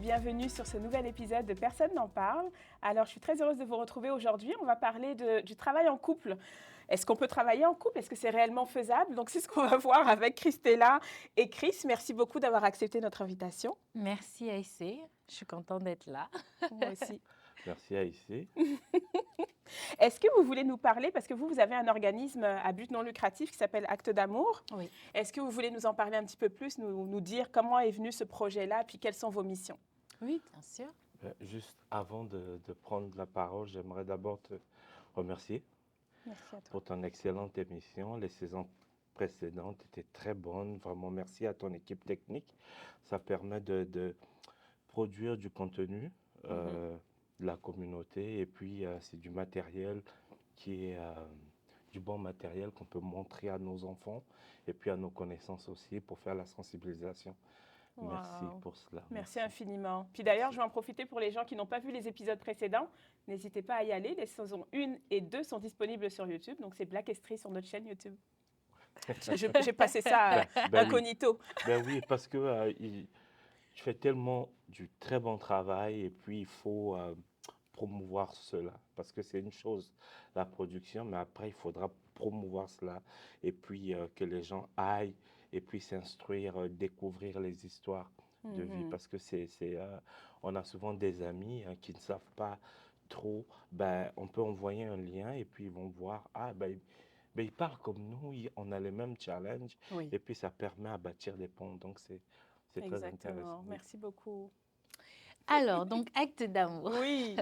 bienvenue sur ce nouvel épisode de Personne n'en parle. Alors, je suis très heureuse de vous retrouver aujourd'hui. On va parler du travail en couple. Est-ce qu'on peut travailler en couple? Est-ce que c'est réellement faisable? Donc, c'est ce qu'on va voir avec Christella et Chris. Merci beaucoup d'avoir accepté notre invitation. Merci Aïssé, je suis contente d'être là. Moi aussi. Merci Aïssé. Est-ce que vous voulez nous parler, parce que vous avez un organisme à but non lucratif qui s'appelle Actes d'amour. Oui. Est-ce que vous voulez nous en parler un petit peu plus, nous dire comment est venu ce projet-là, puis quelles sont vos missions? Oui, bien sûr. Juste avant de prendre la parole, j'aimerais d'abord te remercier Merci à toi. pour ton excellente émission. Les saisons précédentes étaient très bonnes. Vraiment, merci à ton équipe technique. Ça permet de produire du contenu de la communauté et puis c'est du matériel qui est du bon matériel qu'on peut montrer à nos enfants et puis à nos connaissances aussi pour faire la sensibilisation. Merci Wow. pour cela. Merci infiniment. Puis d'ailleurs, je vais en profiter pour les gens qui n'ont pas vu les épisodes précédents. N'hésitez pas à y aller. Les saisons 1 et 2 sont disponibles sur YouTube. Donc, c'est Black Estrie sur notre chaîne YouTube. J'ai passé ça incognito. Oui, parce que tu fais tellement du très bon travail et puis il faut promouvoir cela. Parce que c'est une chose, la production, mais après, il faudra promouvoir cela et puis que les gens aillent et puis s'instruire, découvrir les histoires de vie. Parce que on a souvent des amis qui ne savent pas trop. Ben, on peut envoyer un lien et puis ils vont voir, ils parlent comme nous, on a les mêmes challenges Oui, et puis ça permet à bâtir des ponts. Donc, c'est très intéressant. exactement. Oui. Merci beaucoup. Alors, donc Actes d'amour. Oui.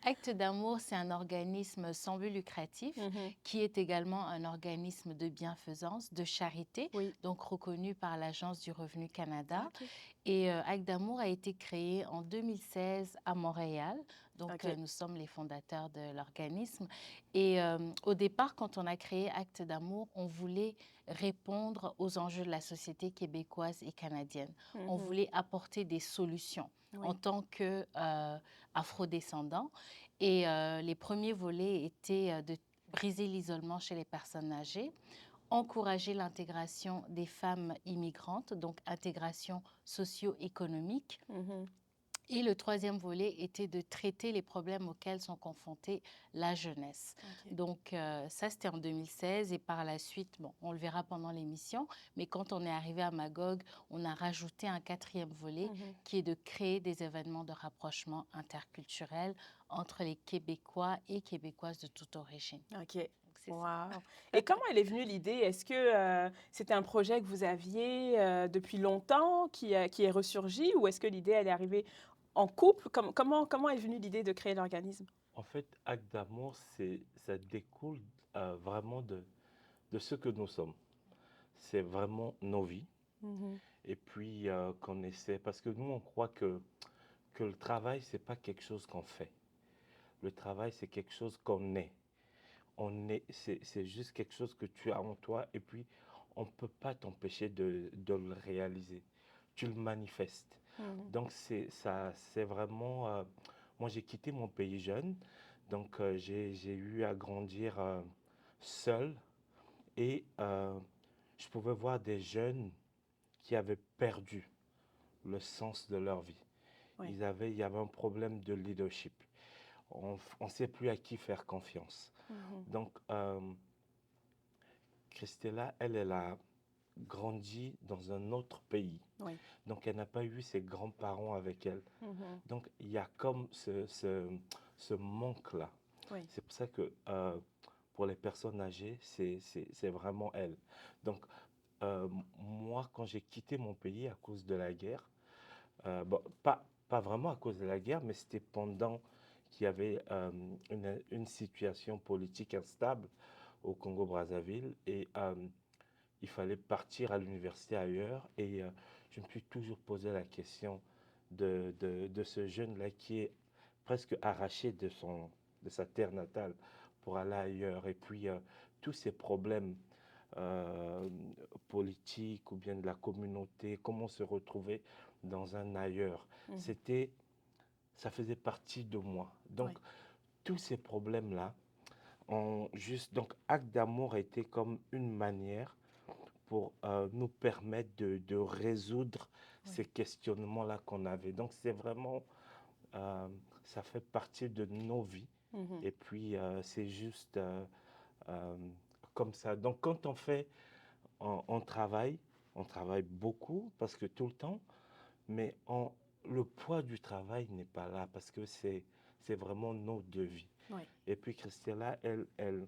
Actes d'amour, c'est un organisme sans but lucratif qui est également un organisme de bienfaisance, de charité, Oui. donc reconnu par l'Agence du Revenu Canada. OK. Et Actes d'amour a été créé en 2016 à Montréal. Donc, OK. nous sommes les fondateurs de l'organisme. Et au départ, quand on a créé Actes d'amour, on voulait répondre aux enjeux de la société québécoise et canadienne. On voulait apporter des solutions en tant qu'afrodescendants. Et les premiers volets étaient de briser l'isolement chez les personnes âgées, encourager l'intégration des femmes immigrantes, donc intégration socio-économique. Et le troisième volet était de traiter les problèmes auxquels sont confrontés la jeunesse. OK. Donc ça, c'était en 2016 et par la suite, bon, on le verra pendant l'émission, mais quand on est arrivé à Magog, on a rajouté un quatrième volet qui est de créer des événements de rapprochement interculturel entre les Québécois et Québécoises de toute origine. OK. C'est Wow. ça. Et comment elle est venue l'idée? Est-ce que c'était un projet que vous aviez depuis longtemps qui est ressurgi ou est-ce que l'idée, elle est arrivée en couple? Comment est venue l'idée de créer l'organisme? En fait, Acte d'amour, ça découle vraiment de ce que nous sommes. C'est vraiment nos vies. Et puis qu'on essaie, parce que nous, on croit que le travail, c'est pas quelque chose qu'on fait. Le travail, c'est quelque chose qu'on est. C'est juste quelque chose que tu as en toi et puis on ne peut pas t'empêcher de le réaliser. Tu le manifestes. Donc, c'est vraiment... moi, j'ai quitté mon pays jeune, donc j'ai eu à grandir seul et je pouvais voir des jeunes qui avaient perdu le sens de leur vie. Oui. Il y avait un problème de leadership. On ne sait plus à qui faire confiance. Donc, Christella, elle a grandi dans un autre pays. Oui. Donc, elle n'a pas eu ses grands-parents avec elle. Donc, il y a comme ce manque-là. Oui. C'est pour ça que pour les personnes âgées, c'est vraiment elle. Donc, moi, quand j'ai quitté mon pays à cause de la guerre, pas vraiment à cause de la guerre, mais c'était pendant qu'il y avait une situation politique instable au Congo-Brazzaville et il fallait partir à l'université ailleurs. Et je me suis toujours posé la question de ce jeune-là qui est presque arraché de sa terre natale pour aller ailleurs. Et puis tous ces problèmes euh, politiques ou bien de la communauté, comment se retrouver dans un ailleurs. Ça faisait partie de moi. Donc, tous ces problèmes-là, donc, Acte d'amour a été comme une manière pour nous permettre de résoudre Oui. ces questionnements-là qu'on avait. Donc, c'est vraiment, euh, ça fait partie de nos vies. Mhm. Et puis, c'est juste euh, comme ça. Donc, quand on travaille beaucoup parce que tout le temps, mais le poids du travail n'est pas là parce que c'est vraiment nos deux vies. Oui. Et puis, Christella, elle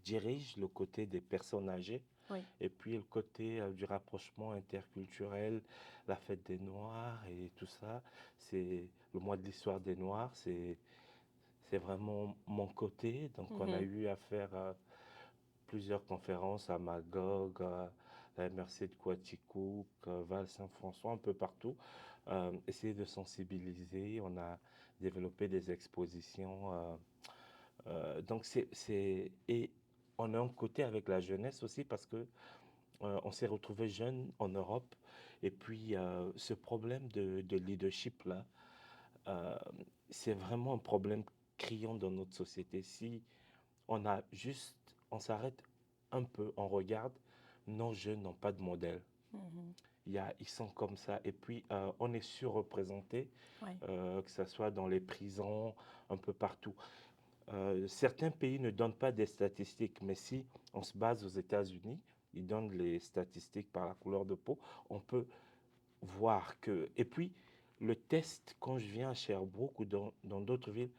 dirige le côté des personnes âgées Oui. et puis le côté du rapprochement interculturel, la fête des Noirs et tout ça. C'est le mois de l'histoire des Noirs, c'est vraiment mon côté. Donc, on a Mhm. eu à faire plusieurs conférences à Magog, à la MRC de Coaticook, Val-Saint-François, un peu partout. Essayer de sensibiliser. On a développé des expositions. Donc, et on a un côté avec la jeunesse aussi parce que on s'est retrouvé jeune en Europe. Et puis, ce problème de leadership là, euh, c'est vraiment un problème criant dans notre société. Si on s'arrête un peu, on regarde, nos jeunes n'ont pas de modèle. Mhm. Ils sont comme ça. Et puis, on est surreprésenté, Oui. que ce soit dans les prisons, un peu partout. Certains pays ne donnent pas des statistiques, mais si on se base aux États-Unis, ils donnent les statistiques par la couleur de peau, on peut voir que... Et puis, le test, quand je viens à Sherbrooke ou dans d'autres villes,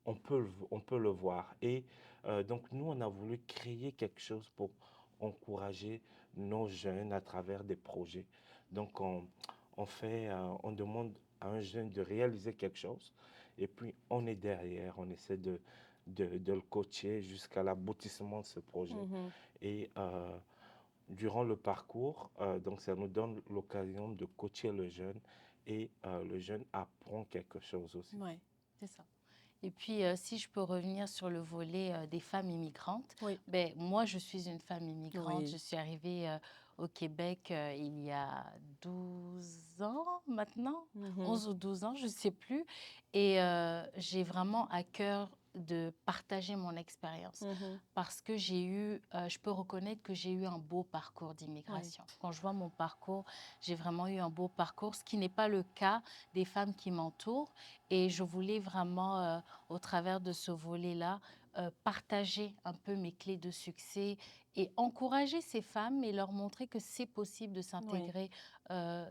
on peut le voir. Et donc, nous, on a voulu créer quelque chose pour encourager nos jeunes à travers des projets. Donc, on demande à un jeune de réaliser quelque chose et puis on est derrière, on essaie de le coacher jusqu'à l'aboutissement de ce projet. Mhm. Et durant le parcours, donc ça nous donne l'occasion de coacher le jeune et le jeune apprend quelque chose aussi. Oui. C'est ça. Et puis, si je peux revenir sur le volet des femmes immigrantes, Oui. ben, moi, je suis une femme immigrante. Je Oui. suis arrivée au Québec il y a 12 ans maintenant, Mhm. 11 ou 12 ans, je ne sais plus. Et j'ai vraiment à cœur de partager mon expérience Mhm. parce que je peux reconnaître que j'ai eu un beau parcours Oui. d'immigration. Quand je vois mon parcours, j'ai vraiment eu un beau parcours, ce qui n'est pas le cas des femmes qui m'entourent. Et je voulais vraiment, au travers de ce volet-là, partager un peu mes clés de succès et encourager ces femmes et leur montrer que c'est possible de Oui. s'intégrer euh,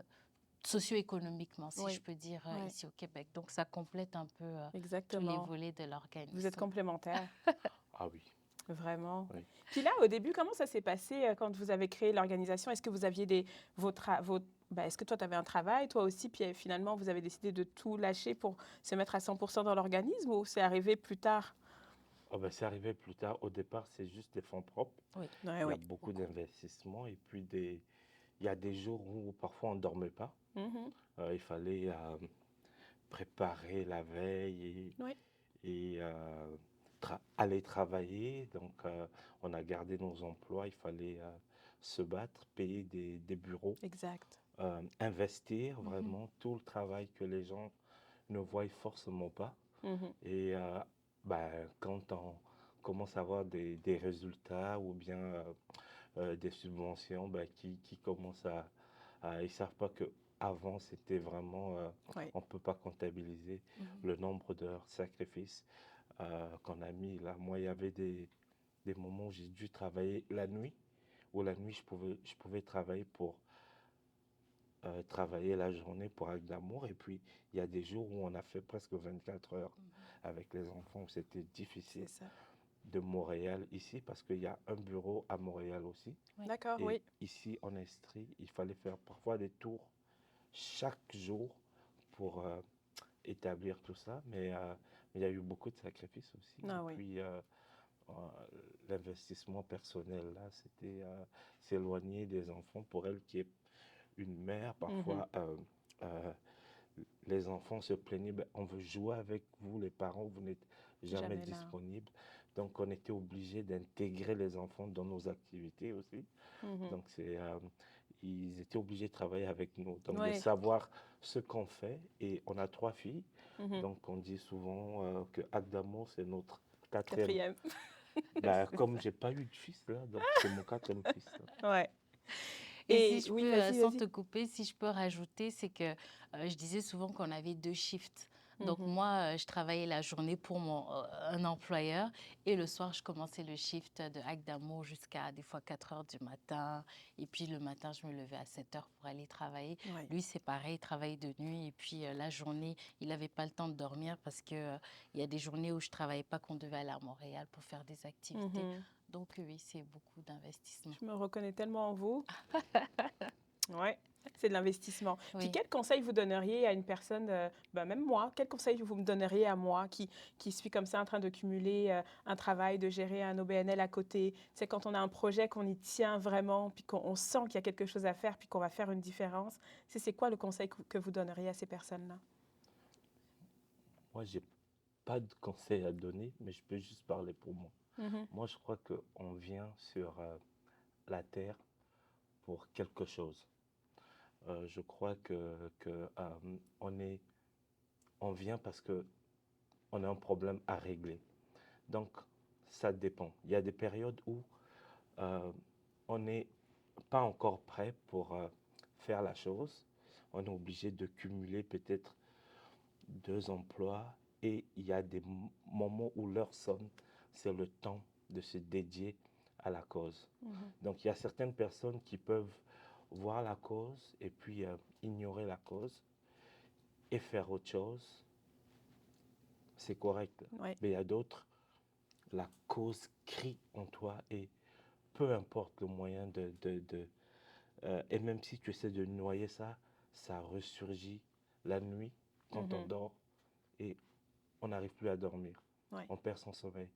socio-économiquement, si je Oui. peux dire, Oui. ici au Québec. Donc, ça complète un peu tous les Exactement. volets de Vous êtes l'organisme. complémentaires, Ah oui, vraiment. oui. Puis là, au début, comment ça s'est passé quand vous avez créé l'organisation? Est-ce que vous aviez est-ce que toi, tu avais un travail, toi aussi, puis finalement, vous avez décidé de tout lâcher pour se mettre à 100% dans l'organisme ou c'est arrivé plus tard? Ah ben, c'est arrivé plus tard. Au départ, c'est juste des fonds propres. Oui, Ouais, Il y a oui. beaucoup d'investissements et puis il y a des jours où parfois on ne dormait pas. Mhm. Il fallait préparer la veille Oui, et aller travailler. Donc, on a gardé nos emplois. Il fallait se battre, payer des bureaux, exact. investir Mhm. vraiment tout le travail que les gens ne voient forcément pas. Mhm. Et quand on commence à avoir des résultats ou bien des subventions qui commencent ils ne savent pas que avant c'était vraiment, Oui. on ne peut pas comptabiliser mhm, le nombre d'heures, sacrifices qu'on a mis là. Moi, il y avait des moments où j'ai dû travailler la nuit, où la nuit je pouvais travailler pour travailler la journée pour Acte d'amour. Et puis, il y a des jours où on a fait presque 24 heures mhm. avec les enfants, où c'était difficile C'est ça. de Montréal ici, parce qu'il y a un bureau à Montréal aussi. Oui, D'accord, Et oui. ici, en Estrie, il fallait faire parfois des tours chaque jour pour établir tout ça. Mais il y a eu beaucoup de sacrifices aussi. Et Ah oui. puis, euh, l'investissement personnel, là, c'était s'éloigner des enfants. Pour elle qui est une mère, Mhm. parfois, euh, les enfants se plaignaient, ben, on veut jouer avec vous, les parents, vous n'êtes jamais Jamais là. disponibles. Donc, on était obligé d'intégrer les enfants dans nos activités aussi. Mhm. Donc, ils étaient obligés de travailler avec nous. Donc, de Oui. savoir ce qu'on fait. Et on a 3 filles. Mhm. Donc, on dit souvent que Acte d'amour, c'est notre quatrième. Quatrième. Ben, comme j'ai pas eu de fils, là, donc c'est mon quatrième fils, là. Ouais. Et si Et je oui, peux, vas-y, sans te vas-y. couper, si je peux rajouter, c'est que je disais souvent qu'on avait deux shifts. Donc Mhm. moi, je travaillais la journée pour un employeur et le soir, je commençais le shift de Acte d'amour jusqu'à des fois 4 heures du matin. Et puis le matin, je me levais à 7 heures pour aller travailler. Ouais. Lui, c'est pareil, il travaille de nuit. Et puis la journée, il n'avait pas le temps de dormir parce que il y a des journées où je travaillais pas, qu'on devait aller à Montréal pour faire des activités. Mhm. Donc oui, c'est beaucoup d'investissement. Je me reconnais tellement en vous. Ouais, c'est de l'investissement. Puis Oui. quel conseil vous donneriez à une personne, ben même moi, quel conseil vous me donneriez à moi qui suis comme ça en train de cumuler un travail, de gérer un OBNL à côté? C'est quand on a un projet qu'on y tient vraiment, puis qu'on sent qu'il y a quelque chose à faire, puis qu'on va faire une différence. C'est quoi le conseil que vous donneriez à ces personnes-là? Moi, j'ai pas de conseil à donner, mais je peux juste parler pour moi. Mhm, Moi, je crois qu'on vient sur la terre pour quelque chose. Je crois on vient parce que on a un problème à régler. Donc, ça dépend. Il y a des périodes où euh, on n'est pas encore prêt pour faire la chose. On est obligé de cumuler peut-être deux emplois et il y a des moments où l'heure sonne. C'est le temps de se dédier à la cause. mhm, Donc, il y a certaines personnes qui peuvent voir la cause et puis ignorer la cause et faire autre chose. C'est correct. ouais. Mais il y a d'autres, la cause crie en toi et peu importe le moyen et même si tu essaies de noyer ça, ça ressurgit la nuit quand on Mhm, dort et on n'arrive plus à dormir. ouais. On perd son sommeil.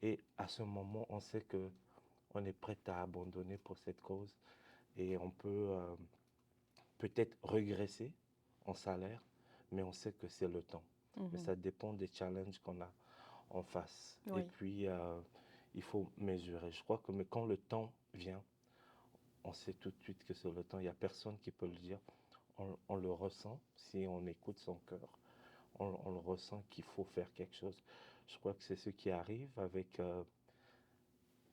Et à ce moment, on sait que on est prêt à abandonner pour cette cause et on peut peut-être régresser en salaire, mais on sait que c'est le temps. Mais Mhm, ça dépend des challenges qu'on a en face. Et oui. puis, il faut mesurer. Je crois que mais quand le temps vient, on sait tout de suite que c'est le temps. Il n'y a personne qui peut le dire. On le ressent si on écoute son cœur. On le ressent qu'il faut faire quelque chose. Je crois que c'est ce qui arrive avec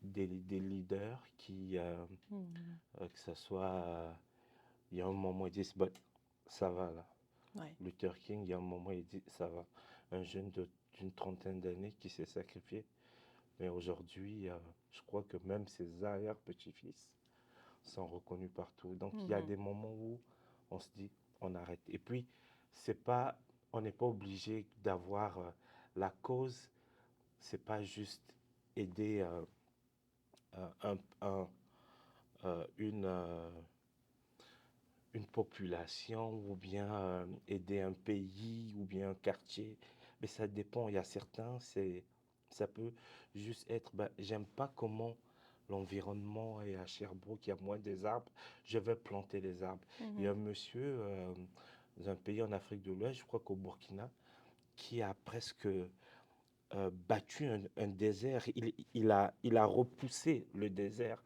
des leaders Mhm, que ce soit, il y a un moment, ils disent, bah, ça va là. ouais. Luther King, il y a un moment, il dit, ça va. Un jeune d'une trentaine d'années qui s'est sacrifié. Mais aujourd'hui, je crois que même ses arrière-petits-fils sont reconnus partout. Donc, il y a Mhm, des moments où on se dit, on arrête. Et puis, c'est pas, on n'est pas obligé d'avoir la cause. C'est pas juste aider un, un, euh, une, euh, une population ou bien aider un pays ou bien un quartier. Mais ça dépend. Il y a certains, ça peut juste être, ben, j'aime pas comment l'environnement est à Sherbrooke, il y a moins des arbres, je vais planter des arbres. Il y a mhm. un monsieur dans un pays en Afrique de l'Ouest, je crois qu'au Burkina, qui a presque battu un désert. Il a repoussé le désert.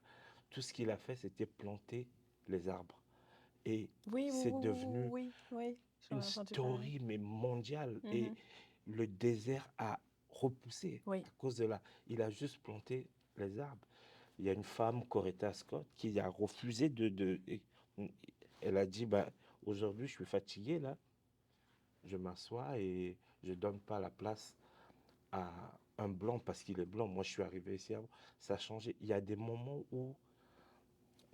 Tout ce qu'il a fait, c'était planter les arbres. Et Oui, oui, c'est oui, oui, devenu oui, oui, oui. J'en une ai entendu parler. story, mais mondiale. Et Mhm, le désert a repoussé oui. à cause de là. Il a juste planté les arbres. Il y a une femme, Coretta Scott, qui a refusé elle a dit, bah, aujourd'hui, je suis fatiguée, là. Je m'assois et je donne pas la place à un blanc parce qu'il est blanc. Moi, je suis arrivé ici avant. Ça a changé. Il y a des moments où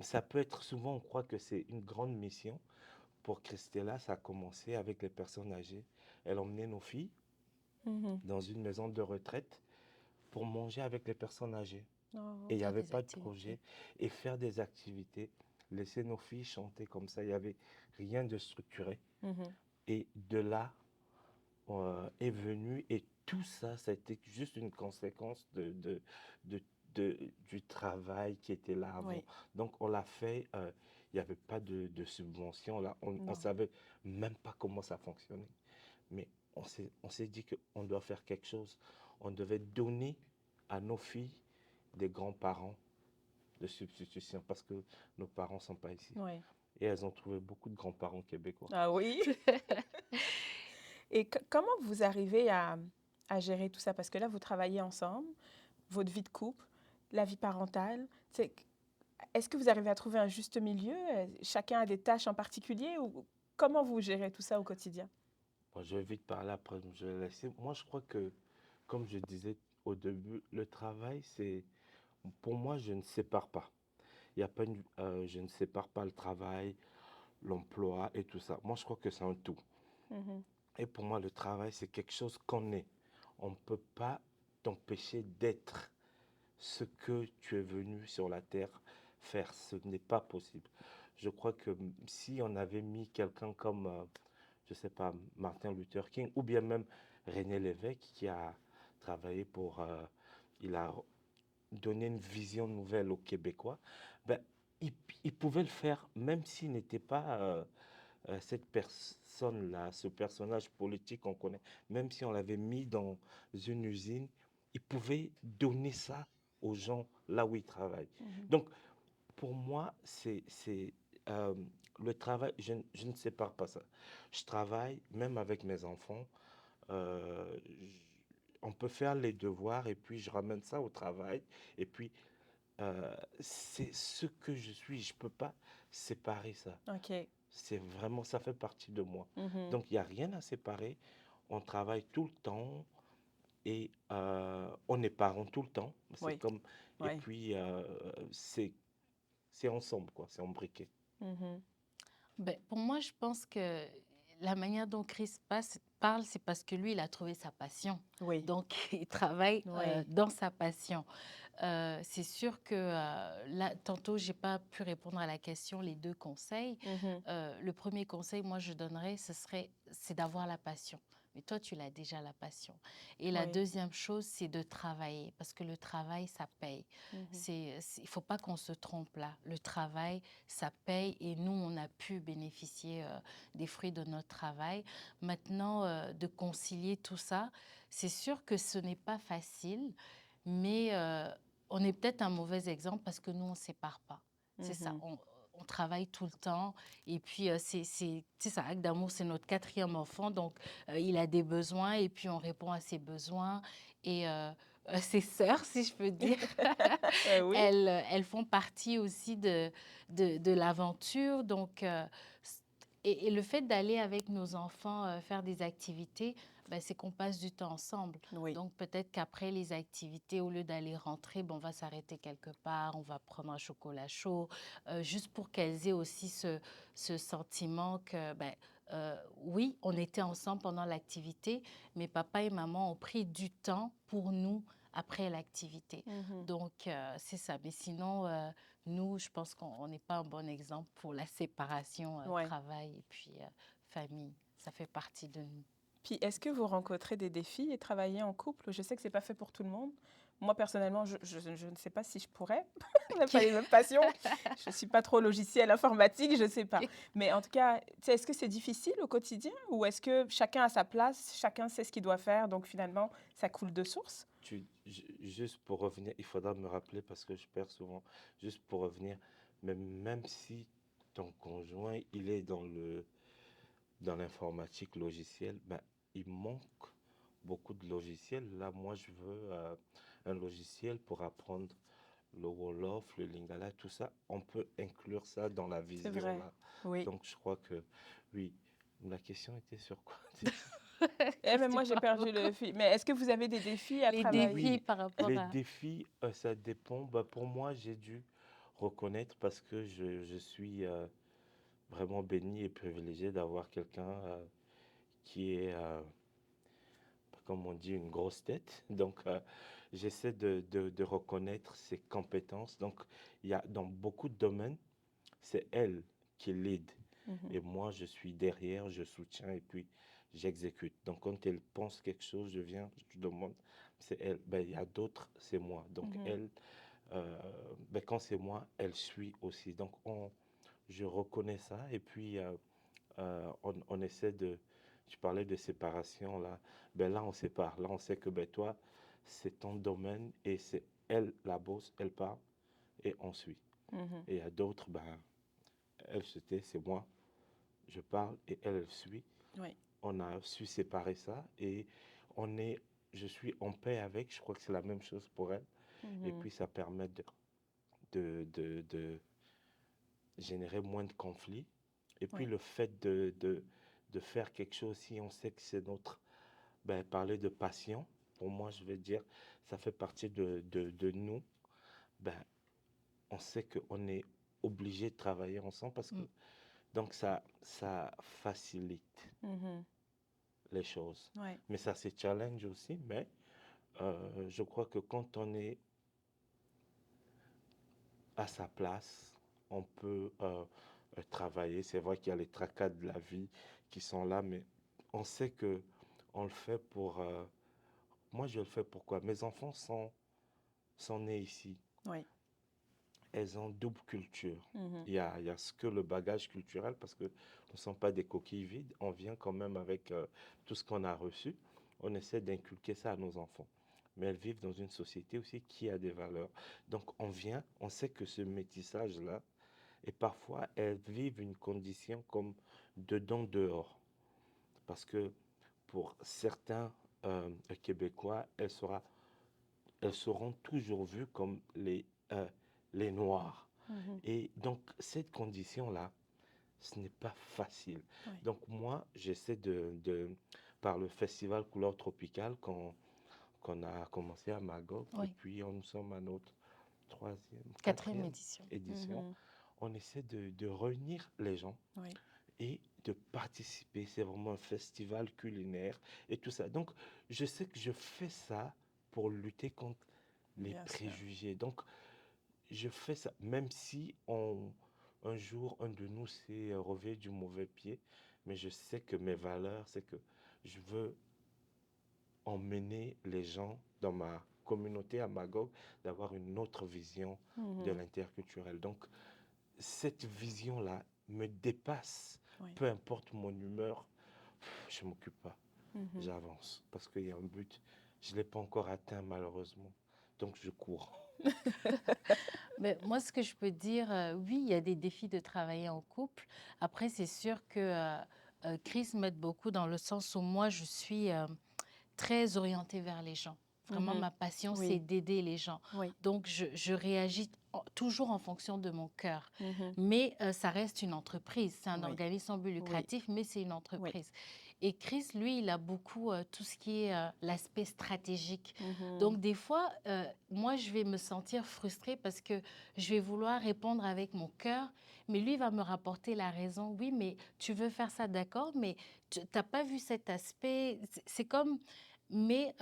ça peut être souvent, on croit que c'est une grande mission. Pour Christella, ça a commencé avec les personnes âgées. Elle emmenait nos filles Mhm. dans une maison de retraite pour manger avec les personnes âgées. Oh, Et il n'y Faire avait des pas de activités. projet. Et faire des activités, laisser nos filles chanter comme ça, il n'y avait rien de structuré. mhm. Et de là est venu, et tout ça, ça a été juste une conséquence de, du travail qui était là avant. Oui, Donc on l'a fait, il n'y avait pas de subvention, là, on ne non. savait même pas comment ça fonctionnait. Mais on s'est dit qu'on doit faire quelque chose. On devait donner à nos filles des grands-parents de substitution parce que nos parents ne sont pas ici. Oui. Et elles ont trouvé beaucoup de grands-parents québécois. Ah oui. Et comment vous arrivez à gérer tout ça? Parce que là, vous travaillez ensemble, votre vie de couple, la vie parentale. Est-ce que vous arrivez à trouver un juste milieu? Chacun a des tâches en particulier ou comment vous gérez tout ça au quotidien? Bon, je vais vite parler après, je vais laisser. Moi, je crois que, comme je disais au début, le travail, pour moi, je ne sépare pas. Il y a pas je ne sépare pas le travail, l'emploi et tout ça. Moi, je crois que c'est un tout. Mhm. Et pour moi, le travail, c'est quelque chose qu'on est. On ne peut pas t'empêcher d'être ce que tu es venu sur la terre faire. Ce n'est pas possible. Je crois que si on avait mis quelqu'un comme, je ne sais pas, Martin Luther King, ou bien même René Lévesque, qui a travaillé il a donné une vision nouvelle aux Québécois, ben, il, il pouvait le faire même s'il n'était pas cette personne-là, ce personnage politique qu'on connaît, même si on l'avait mis dans une usine, il pouvait donner ça aux gens là où ils travaillent. Mhm. Donc, pour moi, euh, le travail, je ne sépare pas ça. Je travaille même avec mes enfants. On peut faire les devoirs et puis je ramène ça au travail. Et puis, c'est ce que je suis. Je ne peux pas séparer ça. OK. C'est vraiment, ça fait partie de moi. Mhm. Donc, il n'y a rien à séparer. On travaille tout le temps et on est parents tout le temps. C'est Oui, comme, et oui. puis, c'est ensemble, quoi. C'est embriqué. Mhm. Ben, pour moi, je pense que la manière dont parle, c'est parce que lui, il a trouvé sa passion. Oui, Donc, il travaille oui. dans sa passion. C'est sûr que là, tantôt, j'ai pas pu répondre à la question, les deux conseils. Mhm. Le premier conseil, moi, je donnerais, c'est d'avoir la passion. Mais toi, tu l'as déjà, la passion. Et la Oui. deuxième chose, c'est de travailler, parce que le travail, ça paye. Mhm. Il ne faut pas qu'on se trompe là. Le travail, ça paye et nous, on a pu bénéficier des fruits de notre travail. Maintenant, de concilier tout ça, c'est sûr que ce n'est pas facile, mais on est peut-être un mauvais exemple parce que nous, on ne sépare pas. C'est ça. Mhm. On travaille tout le temps. Et puis, tu sais, ça, Acte d'amour, c'est notre quatrième enfant. Donc, il a des besoins et puis on répond à ses besoins. Et ses sœurs, si je peux dire, Oui. elles font partie aussi de l'aventure. Donc, et le fait d'aller avec nos enfants faire des activités, ben, c'est qu'on passe du temps ensemble. Oui. Donc, peut-être qu'après les activités, au lieu d'aller rentrer, ben, on va s'arrêter quelque part, on va prendre un chocolat chaud, juste pour qu'elles aient aussi ce sentiment que, ben, oui, on était ensemble pendant l'activité, mais papa et maman ont pris du temps pour nous après l'activité. Mhm. Donc, c'est ça. Mais sinon, nous, je pense qu'on n'est pas un bon exemple pour la séparation Ouais. travail et puis famille. Ça fait partie de nous. Puis, est-ce que vous rencontrez des défis et travaillez en couple? Je sais que c'est pas fait pour tout le monde. Moi, personnellement, je ne sais pas si je pourrais. On n'a pas les mêmes passions. Je suis pas trop logiciel informatique, je sais pas. Mais en tout cas, tu sais, est-ce que c'est difficile au quotidien ou est-ce que chacun a sa place, chacun sait ce qu'il doit faire, donc finalement, ça coule de source? Juste pour revenir, il faudra me rappeler parce que je perds souvent. Juste pour revenir, mais même si ton conjoint, il est dans l'informatique logicielle, ben, il manque beaucoup de logiciels. Là, moi, je veux un logiciel pour apprendre le Wolof, le Lingala, tout ça. On peut inclure ça dans la C'est vision, vrai. là. Oui. Donc, je crois que, oui. La question était sur quoi? Eh, Je mais sais moi, j'ai pas perdu le pourquoi. fil. Mais est-ce que vous avez des défis à Les travailler? défis Oui, par rapport les à... défis, ça dépend. Bah, pour moi, j'ai dû reconnaître parce que je suis vraiment béni et privilégié d'avoir quelqu'un qui est, comme on dit, une grosse tête. Donc, j'essaie de reconnaître ses compétences. Donc, il y a dans beaucoup de domaines, c'est elle qui lead. Mhm. Et moi, je suis derrière, je soutiens et puis j'exécute. Donc, quand elle pense quelque chose, je viens, je demande, c'est elle. Ben, il y a d'autres, c'est moi. Donc, Mhm. elle, ben, quand c'est moi, elle suit aussi. Donc, je reconnais ça et puis on essaie de. Tu parlais de séparation là. Ben là, on sépare. Là, on sait que ben, toi, c'est ton domaine et c'est elle, la boss, elle parle et on suit. Mhm. Et il y a d'autres, ben, elle se tait, c'est moi, je parle et elle, elle suit. Oui. On a su séparer ça et on est, je suis en paix avec. Je crois que c'est la même chose pour elle. Et Mhm. puis, ça permet de générer moins de conflits. Et puis Oui. le fait de faire quelque chose, si on sait que c'est notre, ben, parler de passion, pour moi, je vais dire, ça fait partie de nous, ben, on sait qu'on est obligé de travailler ensemble parce que, Mm. donc ça facilite Mhm. les choses. Ouais. Mais ça, c'est challenge aussi, mais je crois que quand on est à sa place, on peut travailler. C'est vrai qu'il y a les tracas de la vie qui sont là, mais on sait que on le fait pour... moi, je le fais pourquoi? Mes enfants sont nés ici. Oui. Elles ont double culture. Mhm. Il y a ce que le bagage culturel, parce que nous ne sommes pas des coquilles vides. On vient quand même avec tout ce qu'on a reçu. On essaie d'inculquer ça à nos enfants. Mais elles vivent dans une société aussi qui a des valeurs. Donc on vient, on sait que ce métissage-là, et parfois elles vivent une condition comme dedans-dehors. Parce que pour certains Québécois, elles seront toujours vues comme les Noirs. Mhm. Et donc, cette condition-là, ce n'est pas facile. Oui. Donc, moi, j'essaie par le festival Couleur Tropicale, qu'on a commencé à Magog, et Oui, puis nous sommes à notre troisième, quatrième quatrième édition. édition, Mhm. on essaie de réunir les gens Oui. et de participer. C'est vraiment un festival culinaire et tout ça. Donc, je sais que je fais ça pour lutter contre les Bien sûr. préjugés. Donc, je fais ça, même si un jour, un de nous s'est relevé du mauvais pied, mais je sais que mes valeurs, c'est que je veux emmener les gens dans ma communauté à Magog d'avoir une autre vision de Mhm. l'interculturel. Donc, cette vision-là me dépasse. Oui. Peu importe mon humeur, je ne m'occupe pas. Mhm. J'avance parce qu'il y a un but. Je ne l'ai pas encore atteint malheureusement. Donc, je cours. Mais moi, ce que je peux dire, oui, il y a des défis de travailler en couple. Après, c'est sûr que Chris m'aide beaucoup dans le sens où moi, je suis très orientée vers les gens. Vraiment, Mhm. ma passion, c'est Oui. d'aider les gens. Oui. Donc, je réagis toujours en fonction de mon cœur. Mhm. Mais ça reste une entreprise. C'est un Oui. organisme sans but Oui. lucratif, mais c'est une Oui. entreprise. Et Chris, lui, il a beaucoup tout ce qui est l'aspect stratégique. Mhm. Donc, des fois, moi, je vais me sentir frustrée parce que je vais vouloir répondre avec mon cœur, mais lui va me rapporter la raison. Oui, mais tu veux faire ça, d'accord, mais tu n'as pas vu cet aspect. C'est comme... Mais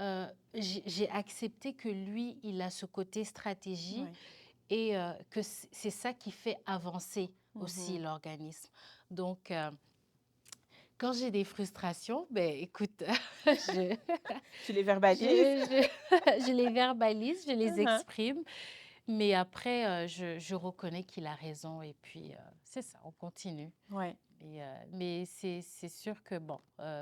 j'ai accepté que lui, il a ce côté stratégie Oui. et que c'est ça qui fait avancer aussi Mhm. l'organisme. Donc, quand j'ai des frustrations, ben écoute, je, Tu les verbalises? je les verbalise, je les Mhm. exprime, mais après, je reconnais qu'il a raison et puis c'est ça, on continue. Oui. Mais c'est sûr que, bon,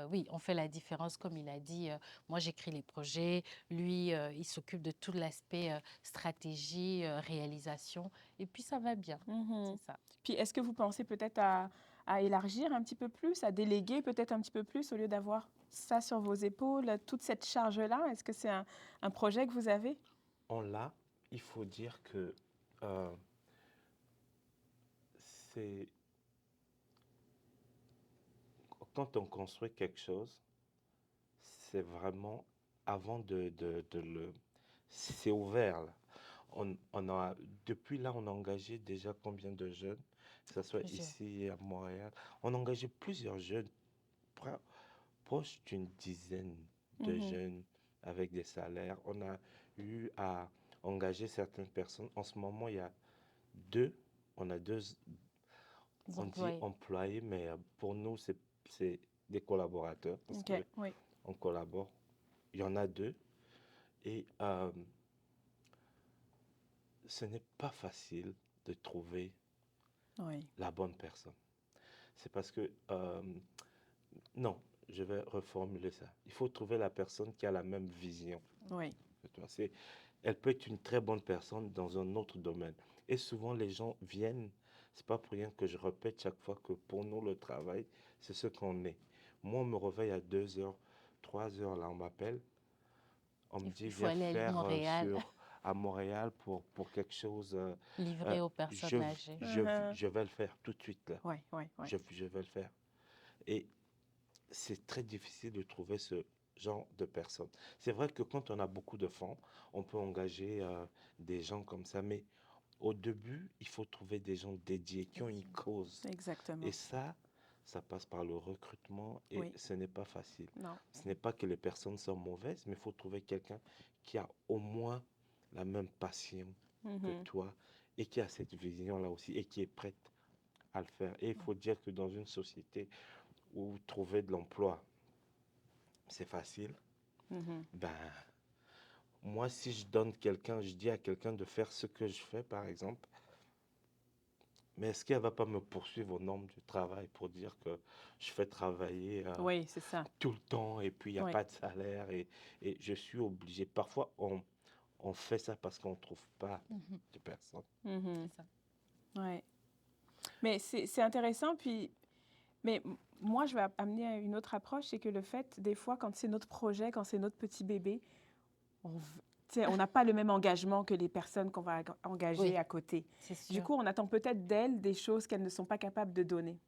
oui, on fait la différence, comme il a dit. Moi, j'écris les projets. Lui, il s'occupe de tout l'aspect stratégie, réalisation. Et puis, ça va bien. Mhm. C'est ça. Puis, est-ce que vous pensez peut-être à élargir un petit peu plus, à déléguer peut-être un petit peu plus au lieu d'avoir ça sur vos épaules, toute cette charge-là? Est-ce que c'est un projet que vous avez? On l'a, il faut dire que euh, c'est quand on construit quelque chose, c'est vraiment avant de le... C'est ouvert là. On a, depuis là, on a engagé déjà combien de jeunes, que ce soit Plusieurs. ici à Montréal. On a engagé plusieurs jeunes, pro- proche d'une dizaine de Mhm. jeunes avec des salaires. On a eu à engager certaines personnes. En ce moment, il y a deux, on a deux, Des on dit employés. employés, mais pour nous, c'est des collaborateurs parce OK. que Oui. on collabore. Il y en a deux. Et ce n'est pas facile de trouver Oui. la bonne personne. C'est parce que, non, je vais reformuler ça. Il faut trouver la personne qui a la même vision Oui. que toi. Elle peut être une très bonne personne dans un autre domaine. Et souvent, les gens viennent, c'est pas pour rien que je répète chaque fois que pour nous, le travail, c'est ce qu'on est. Moi, on me réveille à 2 heures, 3 heures, là, on m'appelle. On me dit, Il faut viens aller à faire Montréal. à Montréal pour quelque chose, Livré aux je, personnes âgées. je vais le faire tout de suite, là. Oui, oui, oui. Je vais le faire. Et c'est très difficile de trouver ce genre de personnes. C'est vrai que quand on a beaucoup de fonds, on peut engager des gens comme ça, mais au début, il faut trouver des gens dédiés qui ont une cause. Exactement. Et ça passe par le recrutement et Oui. ce n'est pas facile. Non. Ce n'est pas que les personnes sont mauvaises, mais il faut trouver quelqu'un qui a au moins la même passion que Mhm. toi et qui a cette vision-là aussi et qui est prête à le faire. Et il faut dire que dans une société où trouver de l'emploi, c'est facile, Mhm. ben, moi, si je donne quelqu'un, je dis à quelqu'un de faire ce que je fais, par exemple, mais est-ce qu'elle va pas me poursuivre au nombre du travail pour dire que je fais travailler Oui, c'est ça. tout le temps et puis il n'y a Oui. pas de salaire et je suis obligé. Parfois, on fait ça parce qu'on ne trouve pas Mhm. de personne. Mhm. C'est ça. Ouais. Mais c'est intéressant. Puis, mais moi, je vais amener à une autre approche, c'est que le fait, des fois, quand c'est notre projet, quand c'est notre petit bébé, tu sais, on n'a pas le même engagement que les personnes qu'on va engager Oui, à côté. c'est Du sûr. coup, on attend peut-être d'elles des choses qu'elles ne sont pas capables de donner.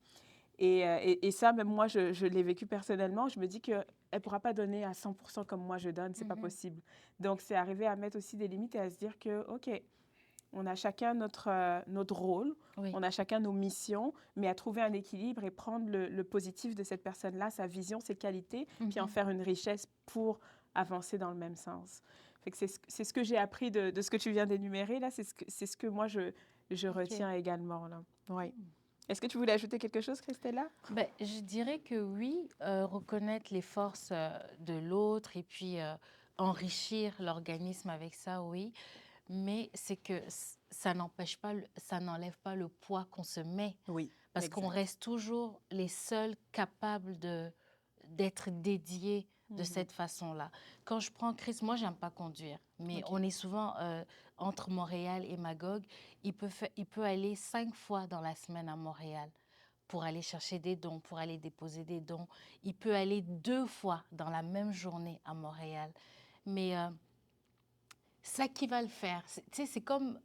Et ça, même moi, je l'ai vécu personnellement. Je me dis qu'elle ne pourra pas donner à 100% comme moi je donne. C'est pas Mhm. possible. Donc, c'est arriver à mettre aussi des limites et à se dire que, OK, on a chacun notre rôle, Oui. on a chacun nos missions, mais à trouver un équilibre et prendre le positif de cette personne-là, sa vision, ses qualités, puis en Mhm. faire une richesse pour avancer dans le même sens. Fait que c'est ce que j'ai appris de ce que tu viens d'énumérer, là. C'est ce que moi, je Ok. retiens également, là. Oui. Est-ce que tu voulais ajouter quelque chose, Christella? Ben, je dirais que oui, reconnaître les forces de l'autre et puis enrichir l'organisme avec ça, oui. Mais c'est que ça n'empêche pas, ça n'enlève pas le poids qu'on se met. Oui, Parce qu'on exact. reste toujours les seuls capables d'être dédiés de Mhm. cette façon-là. Quand je prends Chris, moi, j'aime pas conduire, mais OK. on est souvent entre Montréal et Magog. Il peut aller 5 fois dans la semaine à Montréal pour aller chercher des dons, pour aller déposer des dons. Il peut aller 2 fois dans la même journée à Montréal. Mais ça qui va le faire, tu sais, c'est comme,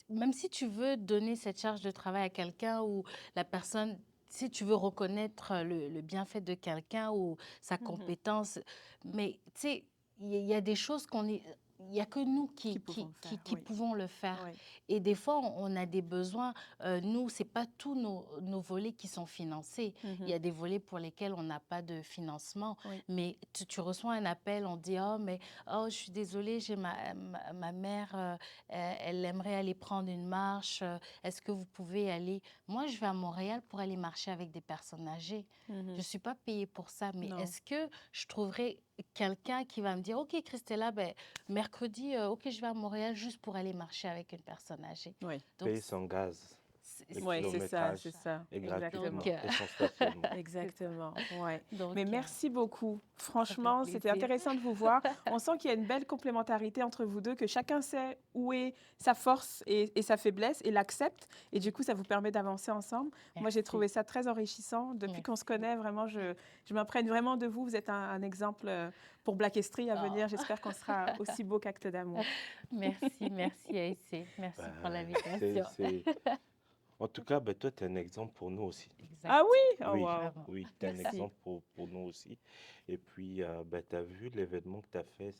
même si tu veux donner cette charge de travail à quelqu'un ou la personne, si tu veux reconnaître le bienfait de quelqu'un ou sa Mhm. compétence, mais tu sais, il y a des choses qu'on est, il n'y a que nous Qui pouvons le faire, qui oui. pouvons le faire. Oui. Et des fois, on a des besoins. Nous, ce n'est pas tous nos volets qui sont financés. Il y a des volets pour lesquels on n'a pas de financement. Oui. Mais tu reçois un appel, on dit, oh, mais oh, je suis désolée, j'ai ma mère, elle aimerait aller prendre une marche. Est-ce que vous pouvez aller? Moi, je vais à Montréal pour aller marcher avec des personnes âgées. Mhm. Je ne suis pas payée pour ça, mais Non. est-ce que je trouverai quelqu'un qui va me dire, OK, Christella, ben, mercredi, OK, je vais à Montréal juste pour aller marcher avec une personne âgée. Oui. Donc, Payer son gaz, le Oui, c'est ça, kilométrage c'est ça. est Exactement. gratuitement et son stationnement. Exactement, ouais. donc, Mais merci beaucoup. ça fait Franchement, c'était plaisir. intéressant de vous voir. On sent qu'il y a une belle complémentarité entre vous deux, que chacun sait où est sa force et sa faiblesse et l'accepte. Et du coup, ça vous permet d'avancer ensemble. Moi, j'ai Merci. trouvé ça très enrichissant. Depuis qu'on se Merci. connaît, vraiment, je m'imprègne vraiment de vous. Vous êtes un exemple pour Black Estrie à venir. Oh. J'espère qu'on sera aussi beau qu'Acte d'amour. Merci, merci Aïssé. Merci pour Ben, l'invitation. En tout cas, ben, toi, tu es un exemple pour nous aussi. Ah Exact. oui? Oh, Oui, wow. Vraiment. oui, tu es un Merci. exemple pour nous aussi. Et puis, ben, tu as vu l'événement que tu as fait,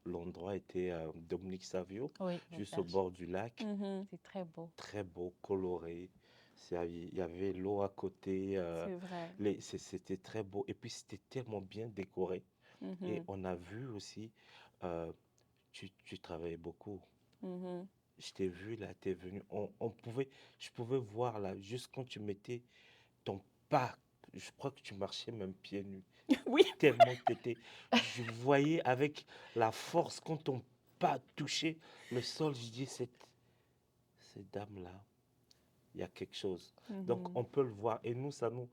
l'endroit était Dominique Savio, Oui, juste au l'auberge. bord du lac. Mhm. C'est très beau. Très beau, coloré. Il y avait l'eau à côté. C'est vrai. C'était très beau. Et puis, c'était tellement bien décoré. Et Mhm. on a vu aussi, euh, tu travaillais beaucoup. Mhm. Je t'ai vu là, tu es venu. Je pouvais voir là, juste quand tu mettais ton pas, je crois que tu marchais même pieds nus. Oui. Tellement que t'étais. Je voyais avec la force quand ton pas touchait le sol, je dis, cette dame-là, il y a quelque chose. Donc, Mhm. on peut le voir. Et nous, ça nous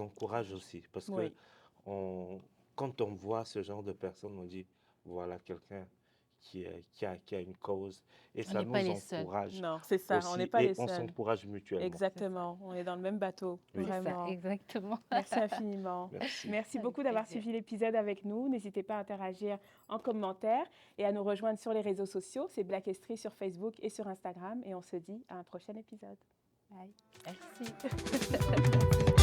encourage aussi. Parce que Oui. on, quand on voit ce genre de personnes, on dit, voilà quelqu'un qui a une cause et On ça n'est pas nous les seuls. encourage Non, c'est ça, on n'est aussi pas et les on seuls. s'encourage mutuellement. Exactement, on est dans le même bateau, Oui. C'est ça, vraiment. exactement. Merci infiniment. Merci. Merci Avec beaucoup d'avoir plaisir. suivi l'épisode avec nous. N'hésitez pas à interagir en commentaire et à nous rejoindre sur les réseaux sociaux. C'est Black History sur Facebook et sur Instagram. Et on se dit à un prochain épisode. Bye. Merci.